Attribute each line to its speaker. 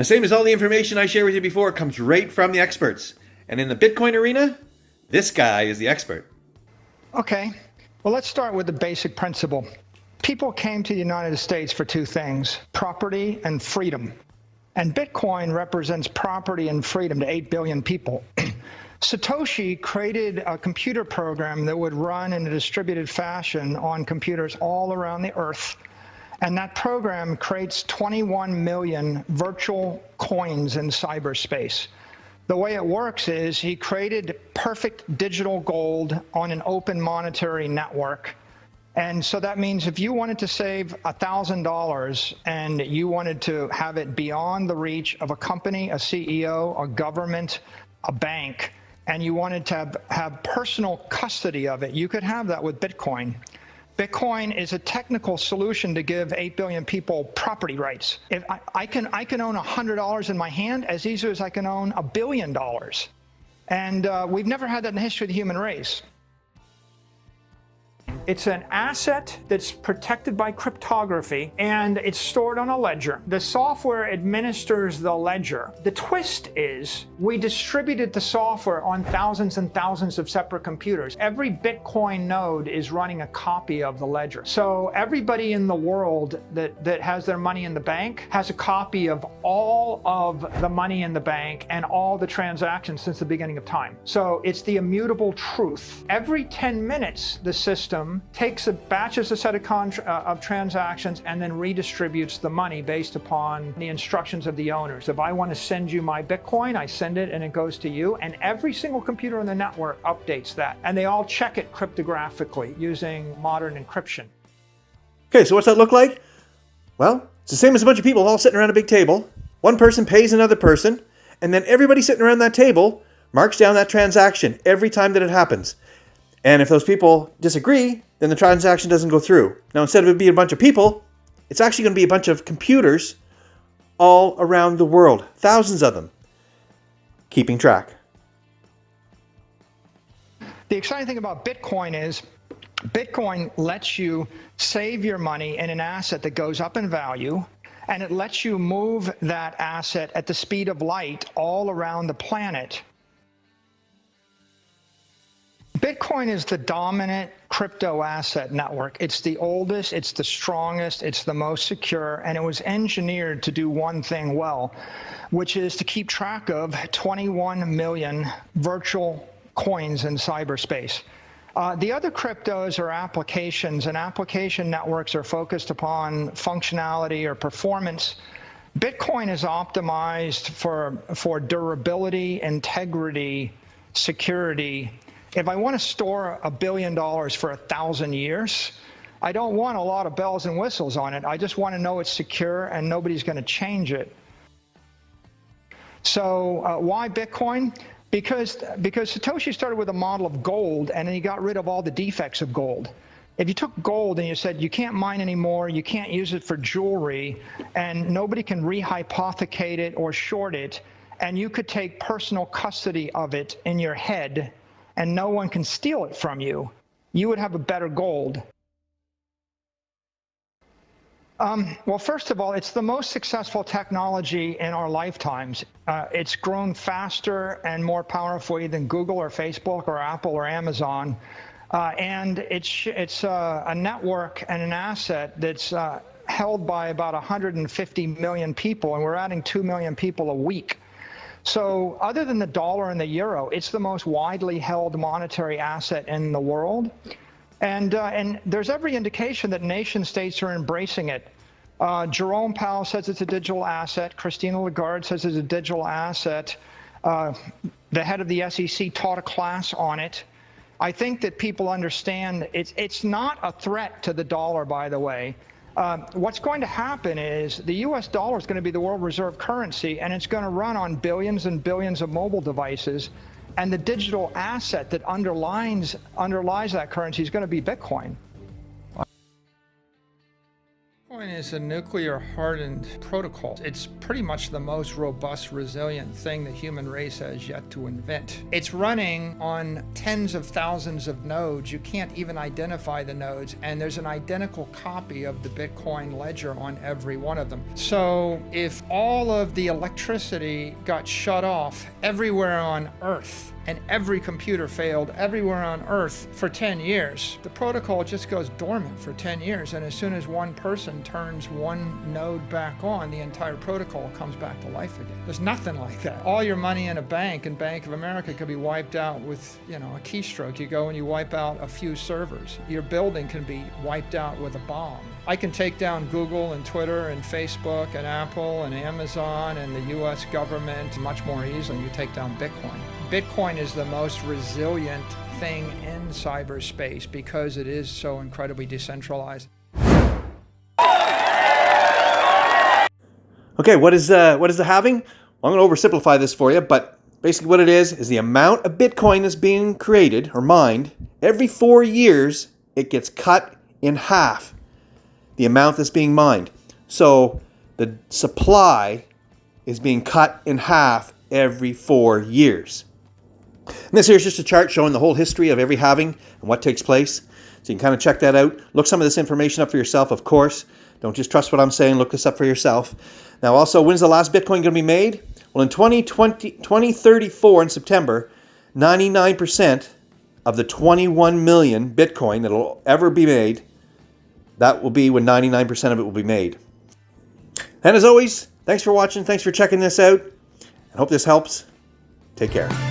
Speaker 1: The same as all the information I shared with you before comes right from the experts. And in the Bitcoin arena, this guy is the expert.
Speaker 2: Okay, well, let's start with the basic principle. People came to the United States for two things, property and freedom. And Bitcoin represents property and freedom to 8 billion people. Satoshi created a computer program that would run in a distributed fashion on computers all around the earth. And that program creates 21 million virtual coins in cyberspace. The way it works is he created perfect digital gold on an open monetary network. And so that means if you wanted to save $1,000 and you wanted to have it beyond the reach of a company, a CEO, a government, a bank, and you wanted to have personal custody of it, you could have that with Bitcoin. Bitcoin is a technical solution to give 8 billion people property rights. If I can own $100 in my hand as easily as I can own $1 billion. And we've never had that in the history of the human race. It's an asset that's protected by cryptography, and it's stored on a ledger. The software administers the ledger. The twist is we distributed the software on thousands and thousands of separate computers. Every Bitcoin node is running a copy of the ledger. So everybody in the world that has their money in the bank has a copy of all of the money in the bank and all the transactions since the beginning of time. So it's the immutable truth. Every 10 minutes, the system batches a set of transactions and then redistributes the money based upon the instructions of the owners. If I want to send you my Bitcoin, I send it and it goes to you, and every single computer on the network updates that, and they all check it cryptographically using modern encryption.
Speaker 1: Okay, so what's that look like? Well, it's the same as a bunch of people all sitting around a big table. One person pays another person, and then everybody sitting around that table marks down that transaction every time that it happens. And if those people disagree, then the transaction doesn't go through. Now, instead of it being a bunch of people, it's actually going to be a bunch of computers all around the world, thousands of them, keeping track.
Speaker 2: The exciting thing about Bitcoin is Bitcoin lets you save your money in an asset that goes up in value, and it lets you move that asset at the speed of light all around the planet. Bitcoin is the dominant crypto asset network. It's the oldest, it's the strongest, it's the most secure, and it was engineered to do one thing well, which is to keep track of 21 million virtual coins in cyberspace. The other cryptos are applications, and application networks are focused upon functionality or performance. Bitcoin is optimized for durability, integrity, security. If I want to store $1 billion for 1,000 years, I don't want a lot of bells and whistles on it. I just want to know it's secure and nobody's going to change it. So why Bitcoin? Because Satoshi started with a model of gold, and then he got rid of all the defects of gold. If you took gold and you said you can't mine anymore, you can't use it for jewelry, and nobody can rehypothecate it or short it, and you could take personal custody of it in your head, and no one can steal it from you, you would have a better gold. Well, first of all, it's the most successful technology in our lifetimes. It's grown faster and more powerfully than Google or Facebook or Apple or Amazon. And it's a network and an asset that's held by about 150 million people, and we're adding 2 million people a week. So other than the dollar and the euro, it's the most widely held monetary asset in the world. And there's every indication that nation states are embracing it. Jerome Powell says it's a digital asset. Christina Lagarde says it's a digital asset. The head of the SEC taught a class on it. I think that people understand it's not a threat to the dollar, by the way. What's going to happen is the US dollar is going to be the world reserve currency, and it's going to run on billions and billions of mobile devices. And the digital asset that underlies that currency is going to be Bitcoin.
Speaker 3: Bitcoin is a nuclear hardened protocol. It's pretty much the most robust, resilient thing the human race has yet to invent. It's running on tens of thousands of nodes. You can't even identify the nodes, and there's an identical copy of the Bitcoin ledger on every one of them. So if all of the electricity got shut off everywhere on Earth, and every computer failed everywhere on Earth for 10 years, the protocol just goes dormant for 10 years. And as soon as one person turns one node back on, the entire protocol comes back to life again. There's nothing like that. All your money in a bank in Bank of America could be wiped out with, a keystroke. You go and you wipe out a few servers. Your building can be wiped out with a bomb. I can take down Google and Twitter and Facebook and Apple and Amazon and the US government much more easily than you take down Bitcoin. Bitcoin is the most resilient thing in cyberspace because it is so incredibly decentralized.
Speaker 1: Okay, what is the halving? Well, I'm going to oversimplify this for you, but basically what it is the amount of Bitcoin that's being created or mined. Every 4 years, it gets cut in half, the amount that's being mined. So the supply is being cut in half every 4 years. And this here is just a chart showing the whole history of every halving and what takes place. So you can kind of check that out. Look some of this information up for yourself, of course. Don't just trust what I'm saying. Look this up for yourself. Now also, when's the last Bitcoin going to be made? Well, in 2034 in September, 99% of the 21 million Bitcoin that will ever be made, that will be when 99% of it will be made. And as always, thanks for watching. Thanks for checking this out. I hope this helps. Take care.